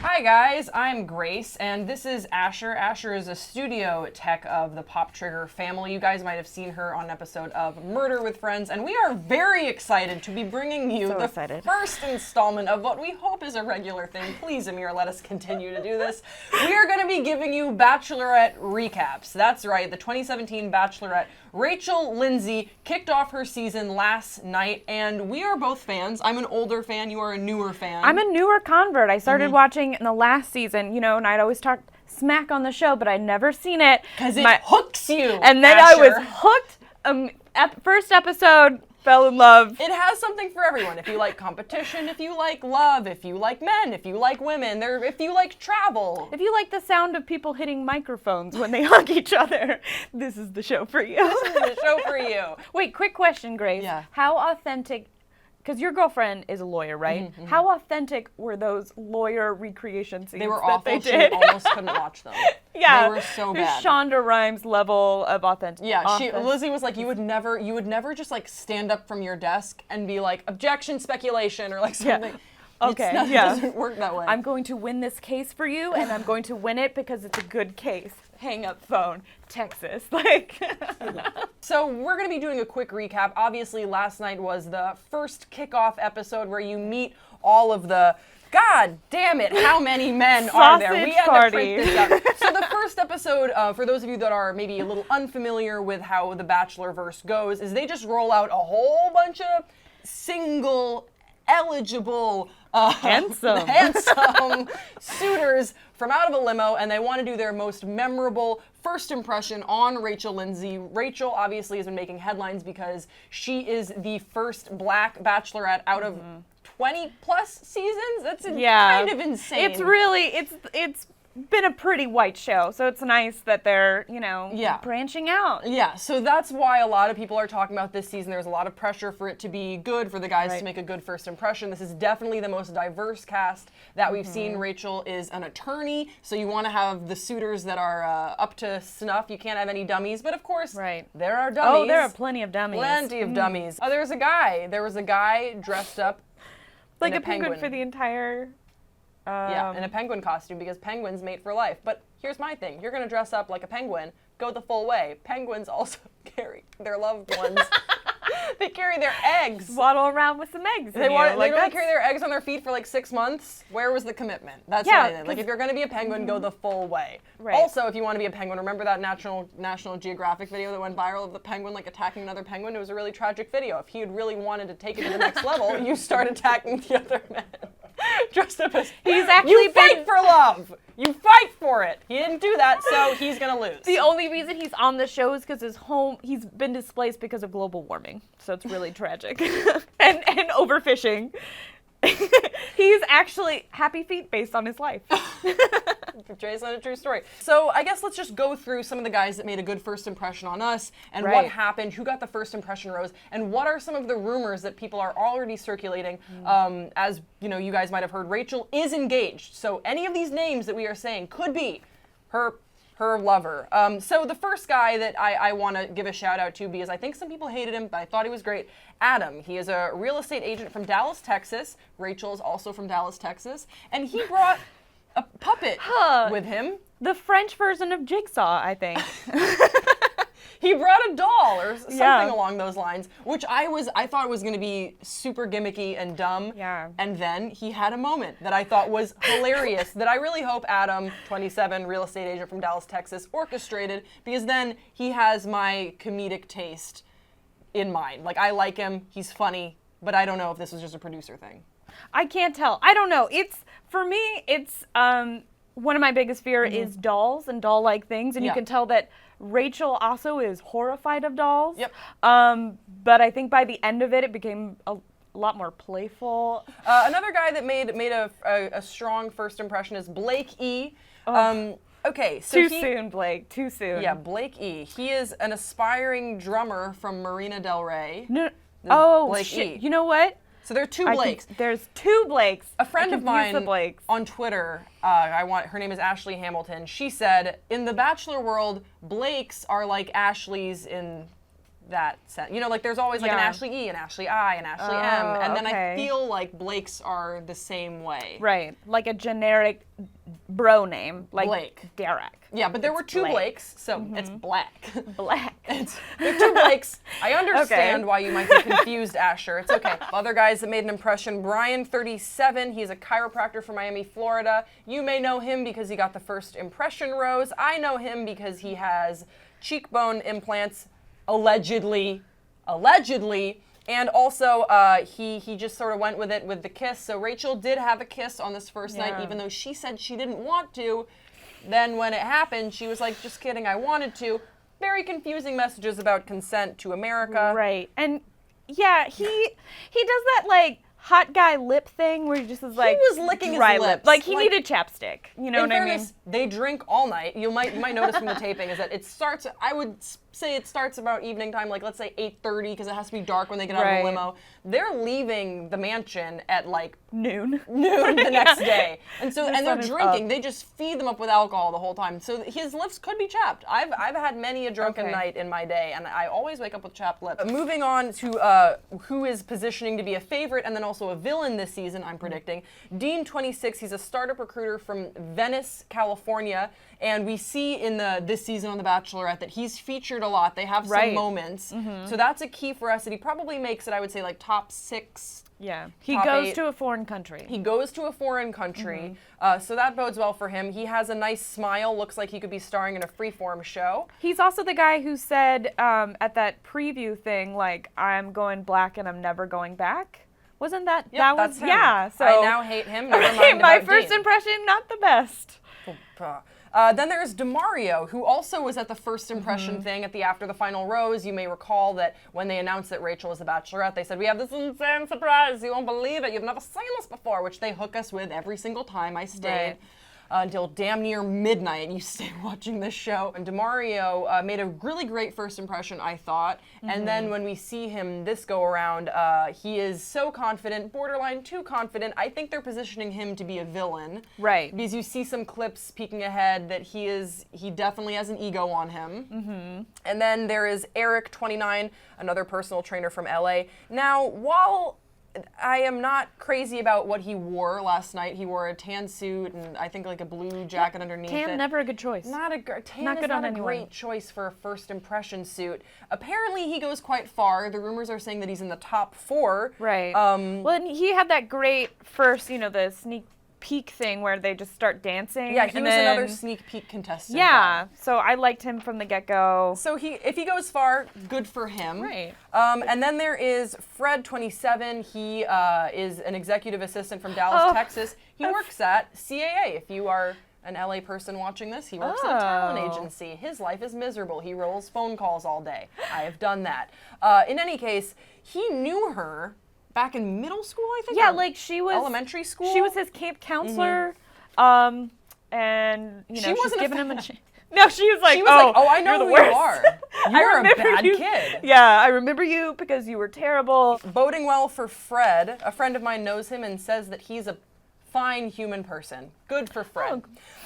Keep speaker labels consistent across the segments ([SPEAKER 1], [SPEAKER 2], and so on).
[SPEAKER 1] Hi guys, I'm Grace, and this is Asher. Asher is a studio tech of the Pop Trigger family. You guys might have seen her on an episode of Murder with Friends, and we are very excited to be bringing you first installment of what we hope is a regular thing. Please, Amir, let us continue to do this. We are going to be giving you Bachelorette recaps. That's right, the 2017 Bachelorette. Rachel Lindsay kicked off her season last night, and we are both fans. I'm an older fan, you are a newer fan.
[SPEAKER 2] I'm a newer convert. I started watching in the last season, and I'd always talk smack on the show, but I'd never seen it.
[SPEAKER 1] Because it hooks you,
[SPEAKER 2] and then
[SPEAKER 1] Asher.
[SPEAKER 2] I was hooked. First episode, fell in love.
[SPEAKER 1] It has something for everyone. If you like competition, if you like love, if you like men, if you like women, if you like travel.
[SPEAKER 2] If you like the sound of people hitting microphones when they hug each other, this is the show for you.
[SPEAKER 1] This is the show for you.
[SPEAKER 2] Wait, quick question, Grace.
[SPEAKER 1] Yeah.
[SPEAKER 2] How authentic, because your girlfriend is a lawyer, right? Mm-hmm. How authentic were those lawyer recreation scenes?
[SPEAKER 1] They were
[SPEAKER 2] that
[SPEAKER 1] awful.
[SPEAKER 2] They did?
[SPEAKER 1] She almost couldn't watch them.
[SPEAKER 2] Yeah.
[SPEAKER 1] They were so bad.
[SPEAKER 2] Shonda Rhimes level of authentic.
[SPEAKER 1] Yeah, Lizzie was like, you would never just like stand up from your desk and be like, objection, speculation, or like something.
[SPEAKER 2] Yeah. Okay,
[SPEAKER 1] It doesn't work that way.
[SPEAKER 2] I'm going to win this case for you, and I'm going to win it because it's a good case. Hang up phone, Texas.
[SPEAKER 1] So we're going to be doing a quick recap. Obviously, last night was the first kickoff episode where you meet all of the, God damn it, how many men are there? We had to print this up. So the first episode, for those of you that are maybe a little unfamiliar with how the Bachelorverse goes, is they just roll out a whole bunch of single, eligible, handsome suitors from out of a limo, and they want to do their most memorable first impression on Rachel Lindsay. Rachel obviously has been making headlines because she is the first black Bachelorette out of 20 plus seasons. That's kind of insane.
[SPEAKER 2] It's really, it's been a pretty white show, so it's nice that they're, branching out.
[SPEAKER 1] Yeah, so that's why a lot of people are talking about this season. There's a lot of pressure for it to be good, for the guys to make a good first impression. This is definitely the most diverse cast that we've seen. Rachel is an attorney, so you want to have the suitors that are up to snuff. You can't have any dummies, but of course, there are dummies.
[SPEAKER 2] Oh, there are plenty of dummies.
[SPEAKER 1] Plenty of dummies. Oh, there was a guy dressed up
[SPEAKER 2] like a penguin for the entire...
[SPEAKER 1] in a penguin costume, because penguins mate for life. But here's my thing. You're going to dress up like a penguin, go the full way. Penguins also carry their loved ones. They carry their eggs.
[SPEAKER 2] Waddle around with some eggs.
[SPEAKER 1] They really carry their eggs on their feet for like 6 months. Where was the commitment? That's what I did. Like, if you're going to be a penguin, go the full way.
[SPEAKER 2] Right.
[SPEAKER 1] Also, if you want to be a penguin, remember that National Geographic video that went viral of the penguin like attacking another penguin? It was a really tragic video. If he had really wanted to take it to the next level, you start attacking the other men. Dressed up as you fight for love. You fight for it. He didn't do that, so he's gonna lose.
[SPEAKER 2] The only reason he's on the show is because he's been displaced because of global warming. So it's really tragic. and overfishing. He's actually Happy Feet based on his life.
[SPEAKER 1] Based on a true story. So I guess let's just go through some of the guys that made a good first impression on us, and what happened, who got the first impression rose, and what are some of the rumors that people are already circulating. As you guys might have heard, Rachel is engaged. So any of these names that we are saying could be her lover. So the first guy that I want to give a shout out to, because I think some people hated him, but I thought he was great, Adam. He is a real estate agent from Dallas, Texas. Rachel is also from Dallas, Texas. And he brought a puppet with him.
[SPEAKER 2] The French version of Jigsaw, I think.
[SPEAKER 1] He brought a doll or something along those lines, which I thought was going to be super gimmicky and dumb.
[SPEAKER 2] Yeah.
[SPEAKER 1] And then he had a moment that I thought was hilarious that I really hope Adam, 27, real estate agent from Dallas, Texas, orchestrated, because then he has my comedic taste in mind. Like, I like him, he's funny, but I don't know if this was just a producer thing.
[SPEAKER 2] I can't tell. I don't know. For me, it's one of my biggest fear is dolls and doll-like things, and you can tell that Rachel also is horrified of dolls.
[SPEAKER 1] Yep.
[SPEAKER 2] But I think by the end of it, it became a lot more playful.
[SPEAKER 1] Another guy that made a strong first impression is Blake E. Okay, so
[SPEAKER 2] too soon, Blake. Too soon.
[SPEAKER 1] Yeah, Blake E. He is an aspiring drummer from Marina Del Rey.
[SPEAKER 2] Blake shit. E. You know what?
[SPEAKER 1] So there are two Blakes.
[SPEAKER 2] There's two Blakes.
[SPEAKER 1] A friend of mine on Twitter, her name is Ashley Hamilton. She said, in the Bachelor world, Blakes are like Ashleys in that sense. You know, like there's always like an Ashley E, an Ashley I, an Ashley M, and then I feel like Blake's are the same way.
[SPEAKER 2] Right, like a generic bro name, like
[SPEAKER 1] Blake.
[SPEAKER 2] Derek.
[SPEAKER 1] Yeah, but there were two Blakes, so it's Black.
[SPEAKER 2] Black.
[SPEAKER 1] There are two Blakes. I understand why you might be confused, Asher. It's okay. Other guys that made an impression, Brian, 37. He's a chiropractor from Miami, Florida. You may know him because he got the first impression rose. I know him because he has cheekbone implants, allegedly. And also, he just sort of went with it with the kiss. So Rachel did have a kiss on this first night, even though she said she didn't want to. Then when it happened, she was like, just kidding, I wanted to. Very confusing messages about consent to America.
[SPEAKER 2] Right. And yeah, he does that like hot guy lip thing where he just is like
[SPEAKER 1] he was licking
[SPEAKER 2] dry
[SPEAKER 1] his lips.
[SPEAKER 2] Like he needed chapstick. You know what I mean?
[SPEAKER 1] They drink all night. You might notice from the taping is that it starts, I would say it starts about evening time, like let's say 8:30 because it has to be dark when they get out of the limo. They're leaving the mansion at like
[SPEAKER 2] noon
[SPEAKER 1] the next day. And so they're drinking. They just feed them up with alcohol the whole time. So his lips could be chapped. I've had many a drunken night in my day, and I always wake up with chapped lips. Moving on to who is positioning to be a favorite and then also a villain this season, I'm predicting. Dean, 26, he's a startup recruiter from Venice, California, and we see in this season on The Bachelorette that he's featured a lot. They have some moments. So that's a key for us, and he probably makes it, I would say, like top 6.
[SPEAKER 2] Yeah, he goes to a foreign country.
[SPEAKER 1] He goes to a foreign country, so that bodes well for him. He has a nice smile, looks like he could be starring in a freeform show.
[SPEAKER 2] He's also the guy who said at that preview thing, like, I'm going black and I'm never going back. Wasn't that,
[SPEAKER 1] that was him.
[SPEAKER 2] Yeah, so.
[SPEAKER 1] I now hate him, never mind
[SPEAKER 2] my
[SPEAKER 1] about
[SPEAKER 2] first
[SPEAKER 1] Dean.
[SPEAKER 2] impression, not the best.
[SPEAKER 1] Then there's Demario, who also was at the first impression thing after the final rose. You may recall that when they announced that Rachel was the Bachelorette, they said, we have this insane surprise. You won't believe it. You've never seen this before, which they hook us with every single time I stayed. Until damn near midnight, you stay watching this show. And Demario made a really great first impression, I thought. And then when we see him this go around, he is so confident, borderline too confident. I think they're positioning him to be a villain.
[SPEAKER 2] Right.
[SPEAKER 1] Because you see some clips peeking ahead that he definitely has an ego on him. And then there is Eric, 29, another personal trainer from LA. Now, while I am not crazy about what he wore last night. He wore a tan suit and I think like a blue jacket underneath it.
[SPEAKER 2] Tan, never a good choice.
[SPEAKER 1] Tan
[SPEAKER 2] not
[SPEAKER 1] is
[SPEAKER 2] good
[SPEAKER 1] not
[SPEAKER 2] on
[SPEAKER 1] a
[SPEAKER 2] anyone.
[SPEAKER 1] great choice for a first impression suit. Apparently he goes quite far. The rumors are saying that he's in the top 4.
[SPEAKER 2] Right. Well, and he had that great first, the sneak peek thing where they just start dancing.
[SPEAKER 1] Yeah, he was another sneak peek contestant.
[SPEAKER 2] Yeah, so I liked him from the get-go.
[SPEAKER 1] So if he goes far, good for him.
[SPEAKER 2] Right.
[SPEAKER 1] And then there is Fred, 27. He is an executive assistant from Dallas, Texas. He works at CAA. If you are an LA person watching this, he works at a talent agency. His life is miserable. He rolls phone calls all day. I have done that. In any case, he knew her back in middle school, I think?
[SPEAKER 2] Yeah, like she was...
[SPEAKER 1] Elementary school?
[SPEAKER 2] She was his camp counselor, and,
[SPEAKER 1] she
[SPEAKER 2] she's giving him a... No, she was like,
[SPEAKER 1] I know
[SPEAKER 2] you're the
[SPEAKER 1] who
[SPEAKER 2] worst.
[SPEAKER 1] you are. You're a bad kid.
[SPEAKER 2] Yeah, I remember you because you were terrible.
[SPEAKER 1] Boding well for Fred. A friend of mine knows him and says that he's a fine human person. Good for Fred.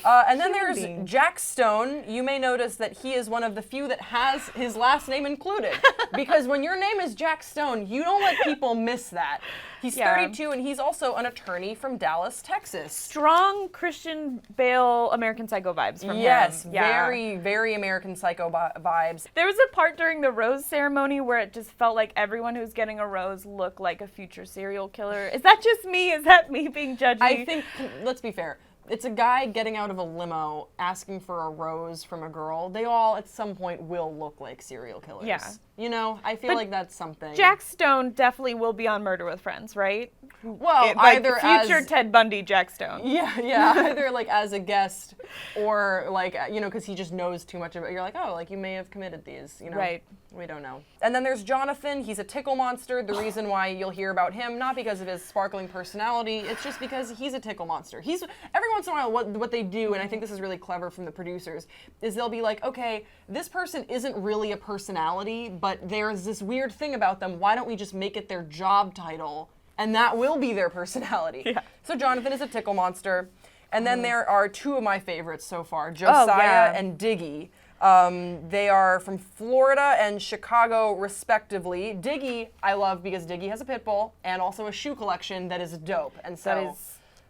[SPEAKER 1] And then there's Jack Stone. You may notice that he is one of the few that has his last name included. Because when your name is Jack Stone, you don't let people miss that. He's 32, and he's also an attorney from Dallas, Texas.
[SPEAKER 2] Strong Christian Bale American Psycho vibes from him.
[SPEAKER 1] Yes, very, very American Psycho vibes.
[SPEAKER 2] There was a part during the rose ceremony where it just felt like everyone who's getting a rose looked like a future serial killer. Is that just me? Is that me being judgy?
[SPEAKER 1] I think, let's be fair. It's a guy getting out of a limo asking for a rose from a girl. They all, at some point, will look like serial killers.
[SPEAKER 2] Yeah.
[SPEAKER 1] I feel like that's something.
[SPEAKER 2] Jack Stone definitely will be on Murder with Friends, right?
[SPEAKER 1] Well,
[SPEAKER 2] either future Ted Bundy Jack Stone.
[SPEAKER 1] Yeah, either like as a guest or like, because he just knows too much about it. You're like, oh, like you may have committed these,
[SPEAKER 2] Right.
[SPEAKER 1] We don't know. And then there's Jonathan. He's a tickle monster. The reason why you'll hear about him, not because of his sparkling personality, it's just because he's a tickle monster. Every once in a while, what they do, and I think this is really clever from the producers, is they'll be like, okay, this person isn't really a personality, but there's this weird thing about them. Why don't we just make it their job title? And that will be their personality. Yeah. So Jonathan is a tickle monster. And then there are 2 of my favorites so far, Josiah and Iggy. They are from Florida and Chicago, respectively. Diggy, I love because Diggy has a pit bull and also a shoe collection that is dope. And so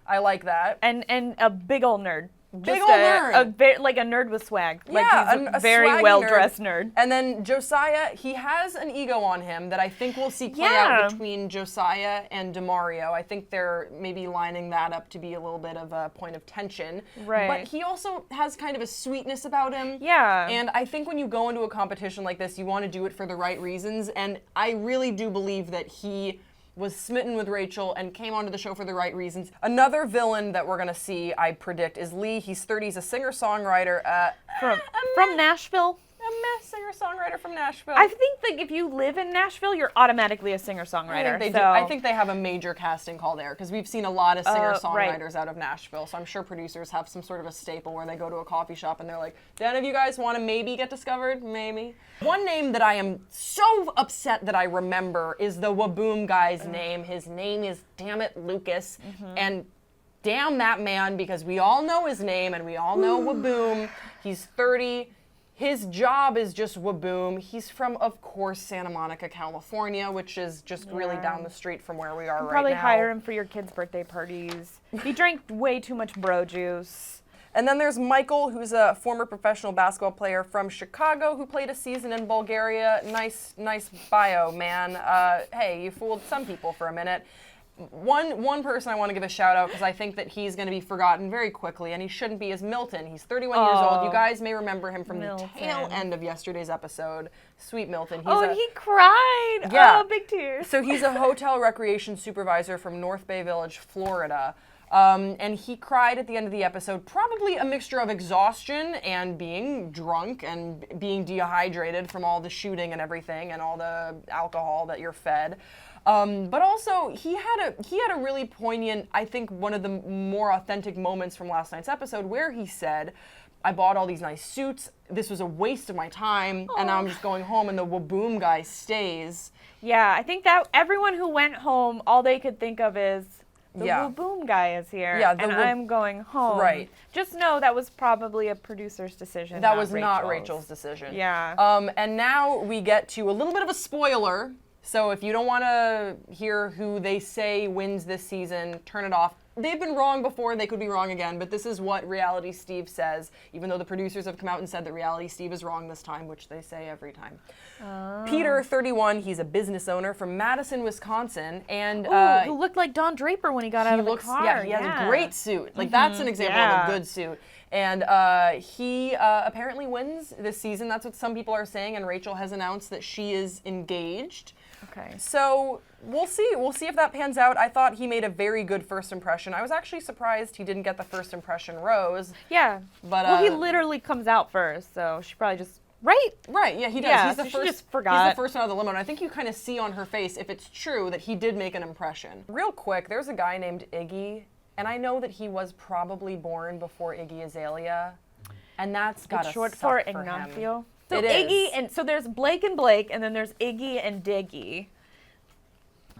[SPEAKER 1] I like that.
[SPEAKER 2] And a big old nerd.
[SPEAKER 1] Big old nerd.
[SPEAKER 2] Like a nerd with swag. Like
[SPEAKER 1] Yeah,
[SPEAKER 2] he's a very well-dressed nerd.
[SPEAKER 1] And then Josiah, he has an ego on him that I think we'll see play out between Josiah and Demario. I think they're maybe lining that up to be a little bit of a point of tension.
[SPEAKER 2] Right.
[SPEAKER 1] But he also has kind of a sweetness about him.
[SPEAKER 2] Yeah.
[SPEAKER 1] And I think when you go into a competition like this, you want to do it for the right reasons. And I really do believe that he was smitten with Rachel and came onto the show for the right reasons. Another villain that we're going to see, I predict, is Lee. He's 30. He's a singer-songwriter.
[SPEAKER 2] From Nashville?
[SPEAKER 1] A singer-songwriter from Nashville.
[SPEAKER 2] I think like if you live in Nashville, you're automatically a singer-songwriter.
[SPEAKER 1] I think they have a major casting call there because we've seen a lot of singer-songwriters out of Nashville. So I'm sure producers have some sort of a staple where they go to a coffee shop and they're like, "Do any of you guys want to maybe get discovered? Maybe." One name that I am so upset that I remember is the Whaboom guy's name. His name is, damn it, Lucas. And damn that man, because we all know his name and we all know Whaboom. He's 30. His job is just Whaboom. He's from, of course, Santa Monica, California, which is just really down the street from where we are right now.
[SPEAKER 2] Probably hire him for your kids' birthday parties. He drank way too much bro juice.
[SPEAKER 1] And then there's Michael, who's a former professional basketball player from Chicago who played a season in Bulgaria. Nice bio, man. Hey, you fooled some people for a minute. One person I want to give a shout out because I think that he's going to be forgotten very quickly, and he shouldn't be, is Milton. He's 31 years old. You guys may remember him from the tail end of yesterday's episode. Sweet Milton.
[SPEAKER 2] And he cried.
[SPEAKER 1] Yeah.
[SPEAKER 2] Oh, big tears.
[SPEAKER 1] So he's a hotel recreation supervisor from North Bay Village, Florida. And he cried at the end of the episode, probably a mixture of exhaustion and being drunk and being dehydrated from all the shooting and everything and all the alcohol that you're fed. But also, he had a really poignant, I think one of the more authentic moments from last night's episode where he said, "I bought all these nice suits. This was a waste of my time, and now I'm just going home, and the Whaboom guy stays."
[SPEAKER 2] Yeah, I think that everyone who went home, all they could think of is, the Whaboom guy is here, and I'm going home.
[SPEAKER 1] Right.
[SPEAKER 2] Just know that was probably a producer's decision.
[SPEAKER 1] That was not Rachel's decision.
[SPEAKER 2] Yeah.
[SPEAKER 1] And now we get to a little bit of a spoiler. So if you don't want to hear who they say wins this season, turn it off. They've been wrong before, they could be wrong again, but this is what Reality Steve says, even though the producers have come out and said that Reality Steve is wrong this time, which they say every time. Peter, 31, he's a business owner from Madison, Wisconsin, and
[SPEAKER 2] who looked like Don Draper when he got out of the car.
[SPEAKER 1] Yeah, he has a great suit. Like, that's an example of a good suit. And he apparently wins this season. That's what some people are saying, and Rachel has announced that she is engaged.
[SPEAKER 2] Okay.
[SPEAKER 1] So we'll see. We'll see if that pans out. I thought he made a very good first impression. I was actually surprised he didn't get the first impression rose.
[SPEAKER 2] Yeah. But he literally comes out first, so she probably just Right, yeah, he does. Yeah,
[SPEAKER 1] he's the
[SPEAKER 2] so
[SPEAKER 1] first.
[SPEAKER 2] She just forgot.
[SPEAKER 1] He's the first one out of the limo, and I think you kind of see on her face if it's true that he did make an impression. Real quick, there's a guy named Iggy, and I know that he was probably born before Iggy Azalea, and that's got to
[SPEAKER 2] short
[SPEAKER 1] suck
[SPEAKER 2] for
[SPEAKER 1] him.
[SPEAKER 2] Ignacio. So
[SPEAKER 1] It
[SPEAKER 2] Iggy,
[SPEAKER 1] is.
[SPEAKER 2] and so there's Blake and Blake, and then there's Iggy and Diggy.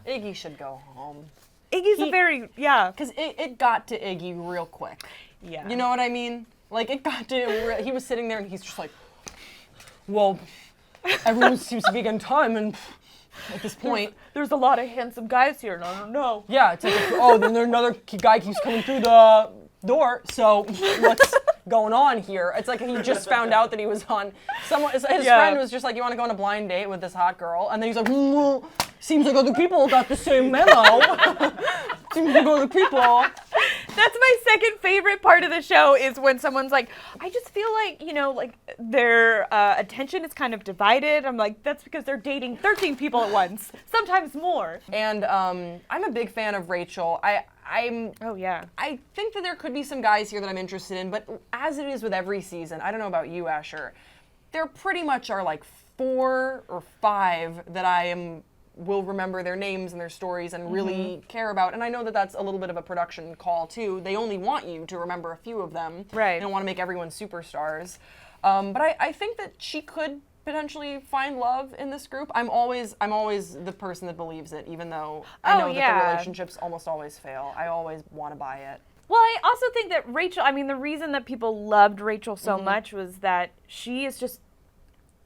[SPEAKER 1] Iggy should go home.
[SPEAKER 2] Iggy's a very,
[SPEAKER 1] Because it got to Iggy real quick.
[SPEAKER 2] Yeah.
[SPEAKER 1] You know what I mean? Like, it got to him, he was sitting there and he's just like, well, everyone seems to be getting time, and at this point.
[SPEAKER 2] There's a lot of handsome guys here, and I don't know.
[SPEAKER 1] Yeah, it's like, oh, then there's another guy keeps coming through the door, so what's going on here? It's like he just found out that he was on, his friend was just like, you want to go on a blind date with this hot girl? And then he's like, well, seems like other people got the same memo. Seems like other people.
[SPEAKER 2] That's my second favorite part of the show is when someone's like, I just feel like, like their attention is kind of divided. I'm like, that's because they're dating 13 people at once, sometimes more.
[SPEAKER 1] And I'm a big fan of Rachel. I think that there could be some guys here that I'm interested in, but as it is with every season, I don't know about you, Asher, there pretty much are like 4 or 5 that will remember their names and their stories and really care about. And I know that that's a little bit of a production call too. They only want you to remember a few of them.
[SPEAKER 2] Right.
[SPEAKER 1] They don't want to make everyone superstars. But I think that she could potentially find love in this group. I'm always the person that believes it, even though I know that the relationships almost always fail. I always want to buy it.
[SPEAKER 2] Well, I also think that Rachel, I mean, the reason that people loved Rachel so much was that she is just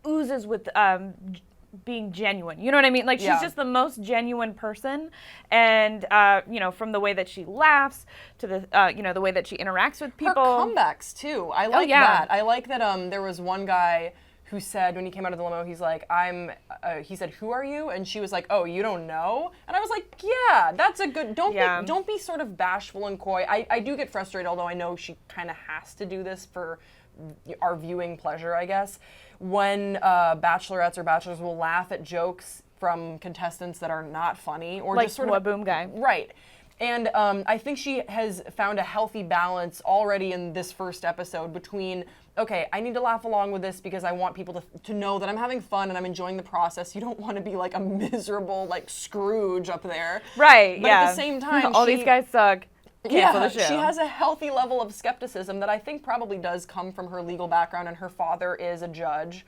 [SPEAKER 2] oozes with being genuine. You know what I mean? Like, she's just the most genuine person. And, you know, from the way that she laughs to the, you know, the way that she interacts with people.
[SPEAKER 1] Her comebacks, too. I like that. I like that there was one guy who said when he came out of the limo, he's like, he said, who are you? And she was like, oh, you don't know? And I was like, yeah, that's a good, don't be sort of bashful and coy. I do get frustrated, although I know she kind of has to do this for our viewing pleasure, I guess. When bachelorettes or bachelors will laugh at jokes from contestants that are not funny or
[SPEAKER 2] like
[SPEAKER 1] just sort of
[SPEAKER 2] Whaboom guy.
[SPEAKER 1] Right. And I think she has found a healthy balance already in this first episode between, okay, I need to laugh along with this because I want people to know that I'm having fun and I'm enjoying the process. You don't want to be like a miserable like Scrooge up there.
[SPEAKER 2] Right,
[SPEAKER 1] but at the same time,
[SPEAKER 2] all these guys suck. Cancel the show.
[SPEAKER 1] She has a healthy level of skepticism that I think probably does come from her legal background, and her father is a judge.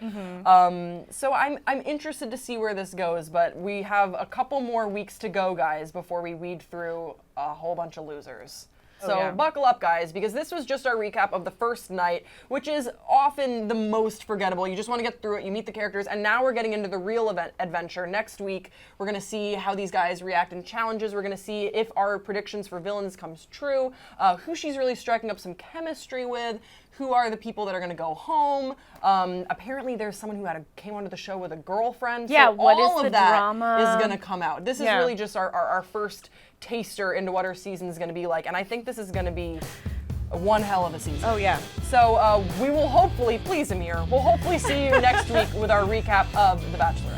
[SPEAKER 1] So I'm interested to see where this goes, but we have a couple more weeks to go, guys, before we weed through a whole bunch of losers. So buckle up, guys, because this was just our recap of the first night, which is often the most forgettable. You just want to get through it, you meet the characters, and now we're getting into the real adventure. Next week, we're going to see how these guys react in challenges. We're going to see if our predictions for villains comes true, who she's really striking up some chemistry with, who are the people that are going to go home. Apparently, there's someone who came onto the show with a girlfriend.
[SPEAKER 2] Yeah,
[SPEAKER 1] so
[SPEAKER 2] what
[SPEAKER 1] all
[SPEAKER 2] is the
[SPEAKER 1] of that
[SPEAKER 2] drama?
[SPEAKER 1] is going to come out. This is really just our first taster into what our season is going to be like, and I think this is going to be one hell of a season.
[SPEAKER 2] Oh yeah.
[SPEAKER 1] So we will hopefully, please Amir, we'll hopefully see you next week with our recap of The Bachelorette.